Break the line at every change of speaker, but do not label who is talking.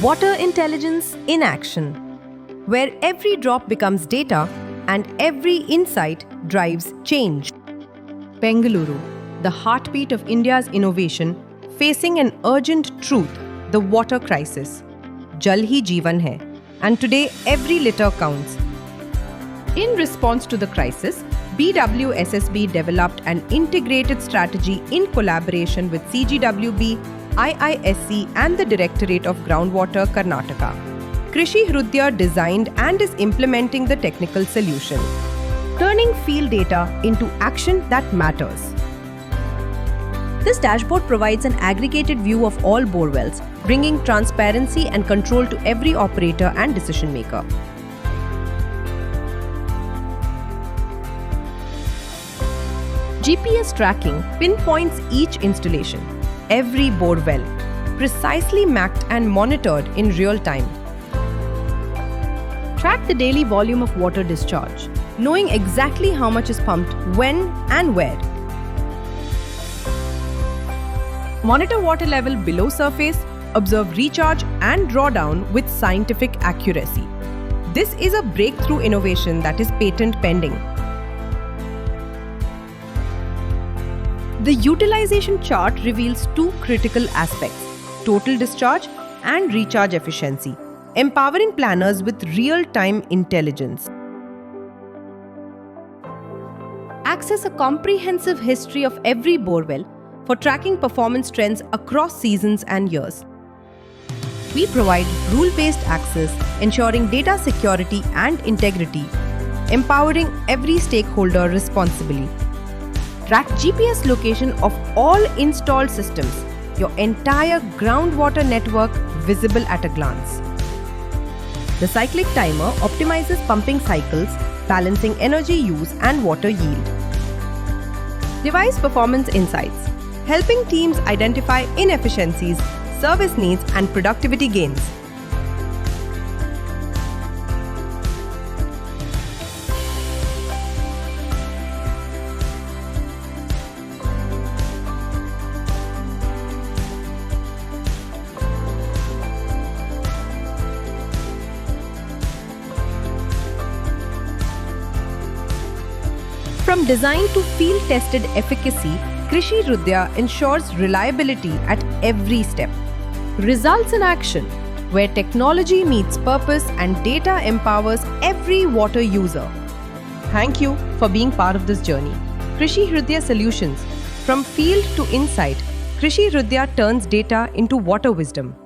Water intelligence in action, where every drop becomes data and every insight drives change. Bengaluru, the heartbeat of India's innovation, facing an urgent truth, the water crisis. Jal hi jeevan hai, and today every liter counts. In response to the crisis, BWSSB developed an integrated strategy in collaboration with CGWB, IISC and the Directorate of Groundwater, Karnataka. Krishi Hrudya designed and is implementing the technical solution, turning field data into action that matters. This dashboard provides an aggregated view of all bore wells, bringing transparency and control to every operator and decision maker. GPS tracking pinpoints each installation, every bore well, precisely mapped and monitored in real time. Track the daily volume of water discharge, knowing exactly how much is pumped, when and where. Monitor water level below surface, observe recharge and drawdown with scientific accuracy. This is a breakthrough innovation that is patent pending. The utilization chart reveals two critical aspects: total discharge and recharge efficiency, empowering planners with real-time intelligence. Access a comprehensive history of every bore well for tracking performance trends across seasons and years. We provide rule-based access, ensuring data security and integrity, empowering every stakeholder responsibly. Track GPS location of all installed systems, your entire groundwater network visible at a glance. The cyclic timer optimizes pumping cycles, balancing energy use and water yield. Device performance insights, helping teams identify inefficiencies, service needs and productivity gains. From design to field-tested efficacy, Krishi Hrudya ensures reliability at every step. Results in action, where technology meets purpose and data empowers every water user. Thank you for being part of this journey. Krishi Hrudya Solutions. From field to insight, Krishi Hrudya turns data into water wisdom.